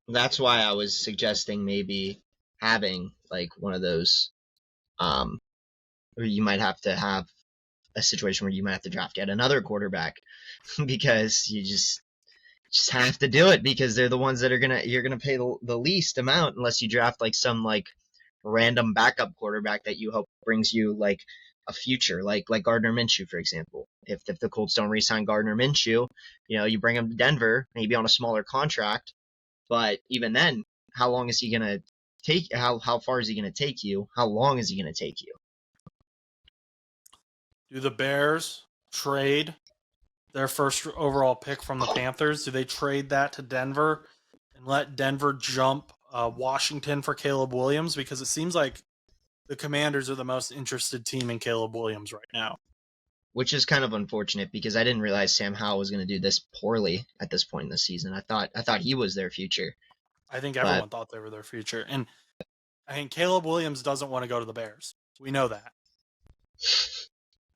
That's why I was suggesting maybe having like one of those, or you might have to have a situation where you might have to draft yet another quarterback because you just have to do it because they're the ones that you're gonna pay the least amount unless you draft like some like random backup quarterback that you hope brings you like a future, like Gardner Minshew, for example. If the Colts don't re-sign Gardner Minshew, you bring him to Denver, maybe on a smaller contract, but even then, how long is he gonna take? How far is he gonna take you? How long is he gonna take you? Do the Bears trade their first overall pick from the Panthers? Do they trade that to Denver and let Denver jump Washington for Caleb Williams? Because it seems like the Commanders are the most interested team in Caleb Williams right now. Which is kind of unfortunate because I didn't realize Sam Howell was going to do this poorly at this point in the season. I thought he was their future. I think everyone thought they were their future. And I think Caleb Williams doesn't want to go to the Bears. We know that.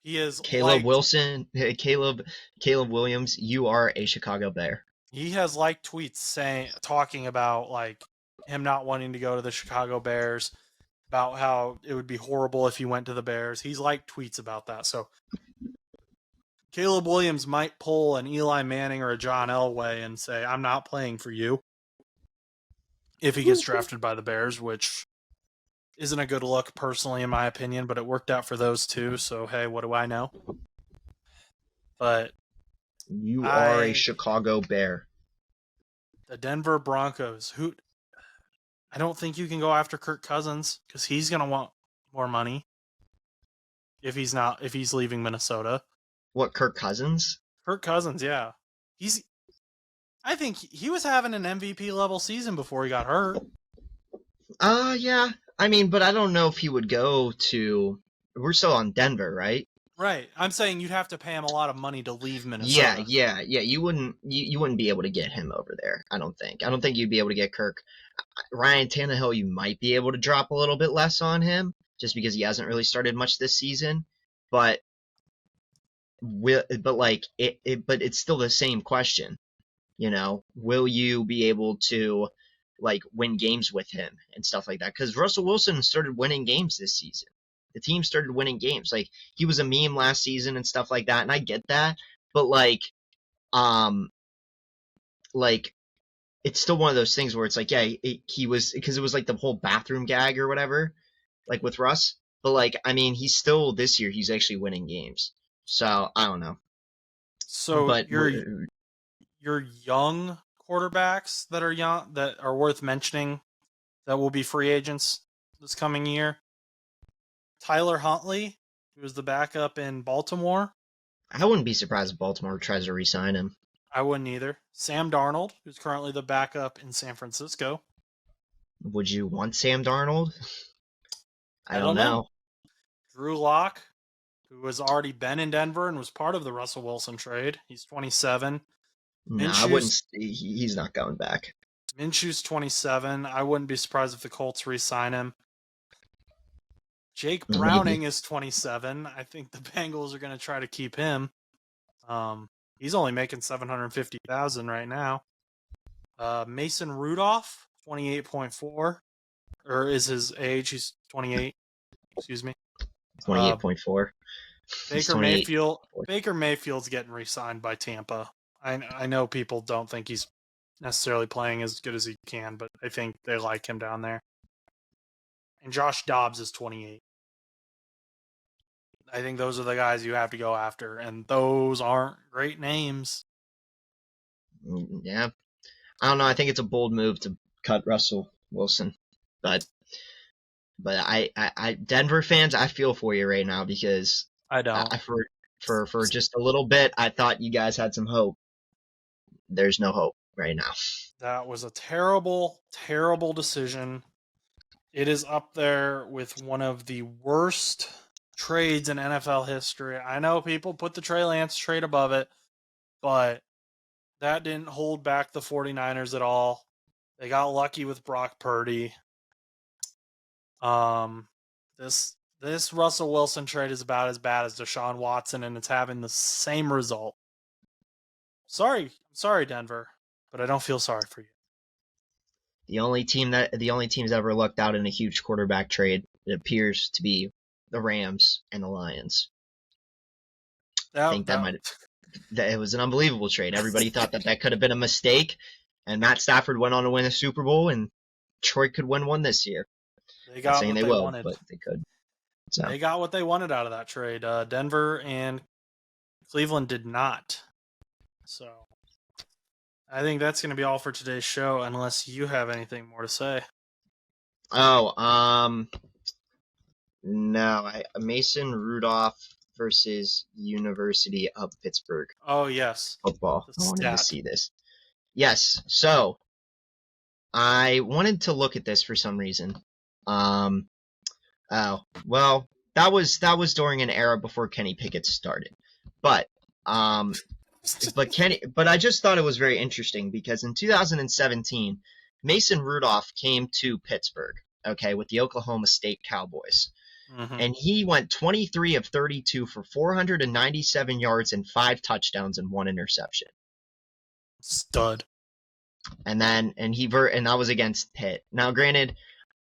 He is Caleb Williams, you are a Chicago Bear. He has liked tweets talking about like him not wanting to go to the Chicago Bears, about how it would be horrible if he went to the Bears. He's liked tweets about that. So Caleb Williams might pull an Eli Manning or a John Elway and say, I'm not playing for you if he gets drafted by the Bears, which isn't a good look personally in my opinion, but it worked out for those two. So, hey, what do I know? But you are a Chicago Bear. The Denver Broncos, I don't think you can go after Kirk Cousins because he's going to want more money if he's leaving Minnesota. What, Kirk Cousins? Kirk Cousins, yeah. I think he was having an MVP level season before he got hurt. Yeah. I mean, but I don't know if he would go to. We're still on Denver, right? Right. I'm saying you'd have to pay him a lot of money to leave Minnesota. Yeah. You wouldn't be able to get him over there. I don't think you'd be able to get Kirk. Ryan Tannehill, you might be able to drop a little bit less on him just because he hasn't really started much this season. But it's still the same question. Will you be able to like win games with him and stuff like that? Because Russell Wilson started winning games this season. The team started winning games. Like he was a meme last season and stuff like that, and I get that, but it's still one of those things where it's like, yeah, he was, because it was like the whole bathroom gag or whatever, like with Russ. But like, I mean, he's still this year he's actually winning games. So I don't know. So but your young quarterbacks that are worth mentioning that will be free agents this coming year. Tyler Huntley, who was the backup in Baltimore. I wouldn't be surprised if Baltimore tries to re-sign him. I wouldn't either. Sam Darnold, who's currently the backup in San Francisco. Would you want Sam Darnold? I don't know. Drew Lock, who has already been in Denver and was part of the Russell Wilson trade. He's 27. No, I wouldn't. He's not going back. Minshew's 27. I wouldn't be surprised if the Colts re-sign him. Jake Browning is 27. I think the Bengals are going to try to keep him. He's only making $750,000 right now. Mason Rudolph, 28.4, or is his age? He's 28. Excuse me. 28.4. Baker Mayfield's getting re-signed by Tampa. I know people don't think he's necessarily playing as good as he can, but I think they like him down there. And Josh Dobbs is 28. I think those are the guys you have to go after, and those aren't great names. Yeah. I don't know. I think it's a bold move to cut Russell Wilson, but I Denver fans, I feel for you right now because I don't. For just a little bit, I thought you guys had some hope. There's no hope right now. That was a terrible, terrible decision. It is up there with one of the worst trades in NFL history. I know people put the Trey Lance trade above it, but that didn't hold back the 49ers at all. They got lucky with Brock Purdy. This Russell Wilson trade is about as bad as Deshaun Watson, and it's having the same result. Sorry, Denver, but I don't feel sorry for you. The only teams ever lucked out in a huge quarterback trade, it appears to be the Rams and the Lions. I think it was an unbelievable trade. Everybody thought that could have been a mistake, and Matt Stafford went on to win a Super Bowl, and Detroit could win one this year. They got what they wanted. But they could. So. They got what they wanted out of that trade. Denver and Cleveland did not. So I think that's going to be all for today's show, unless you have anything more to say. No. Mason Rudolph versus University of Pittsburgh. Oh, yes. Football. I wanted to see this. Yes. So I wanted to look at this for some reason. Well, that was during an era before Kenny Pickett started. But I just thought it was very interesting because in 2017, Mason Rudolph came to Pittsburgh, okay, with the Oklahoma State Cowboys. Mm-hmm. And he went 23 of 32 for 497 yards and 5 touchdowns and 1 interception. Stud. And that was against Pitt. Now, granted,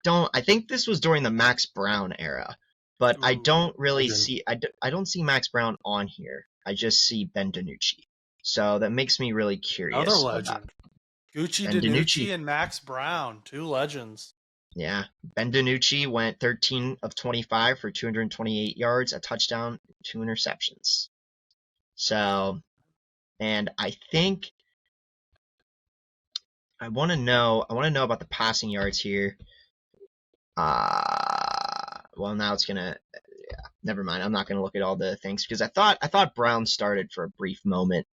I think this was during the Max Brown era, but I don't really see I don't see Max Brown on here. I just see Ben DiNucci. So that makes me really curious. Another legend. Gucci DiNucci and Max Brown, 2 legends. Yeah. Ben DiNucci went 13 of 25 for 228 yards, a touchdown, 2 interceptions. So, and I think I want to know about the passing yards here. Well, now it's gonna. Yeah, never mind. I'm not gonna look at all the things because I thought Brown started for a brief moment,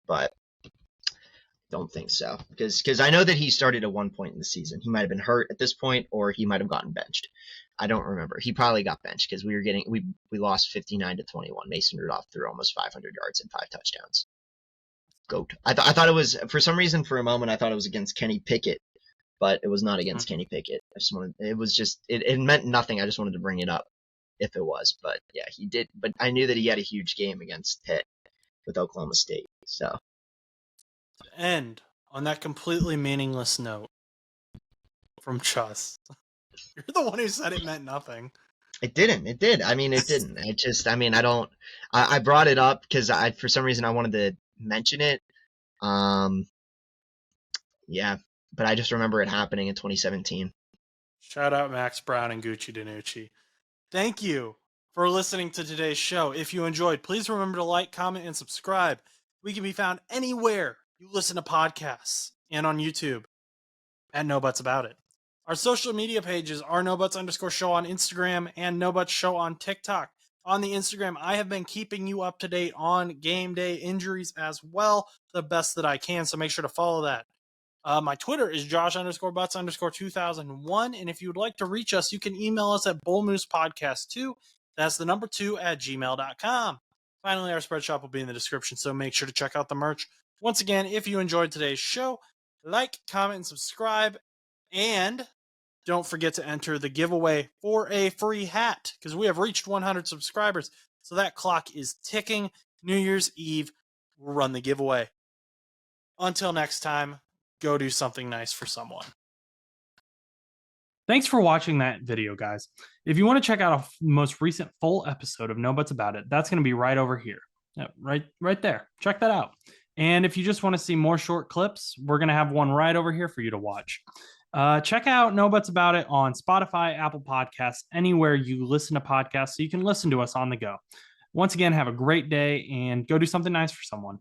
but don't think so because I know that he started at one point in the season. He might have been hurt at this point, or he might have gotten benched. I don't remember. He probably got benched because we lost 59-21. Mason Rudolph threw almost 500 yards and 5 touchdowns. Goat. I thought it was for some reason for a moment I thought it was against Kenny Pickett. But it was not against Kenny Pickett. It meant nothing. I just wanted to bring it up if it was. But yeah, he did. But I knew that he had a huge game against Pitt with Oklahoma State. So. To end on that completely meaningless note from Chus. You're the one who said it meant nothing. It didn't. It did. I mean, it didn't. I brought it up because for some reason I wanted to mention it. Yeah. But I just remember it happening in 2017. Shout out Max Brown and Gucci DiNucci. Thank you for listening to today's show. If you enjoyed, please remember to like, comment, and subscribe. We can be found anywhere you listen to podcasts and on YouTube at No Butts About It. Our social media pages are NoButts_show on Instagram and No Butts Show on TikTok. On the Instagram, I have been keeping you up to date on game day injuries as well, the best that I can, so make sure to follow that. My Twitter is Josh_Butts_2001. And if you would like to reach us, you can email us at bullmoosepodcast2. That's the number 2 at gmail.com. Finally, our spread shop will be in the description, so make sure to check out the merch. Once again, if you enjoyed today's show, like, comment, and subscribe. And don't forget to enter the giveaway for a free hat because we have reached 100 subscribers. So that clock is ticking. New Year's Eve, we'll run the giveaway. Until next time. Go do something nice for someone. Thanks for watching that video, guys. If you want to check out a most recent full episode of No Butts About It, that's going to be right over here. Yeah, right there. Check that out. And if you just want to see more short clips, we're going to have one right over here for you to watch. Check out No Butts About It on Spotify, Apple Podcasts, anywhere you listen to podcasts so you can listen to us on the go. Once again, have a great day and go do something nice for someone.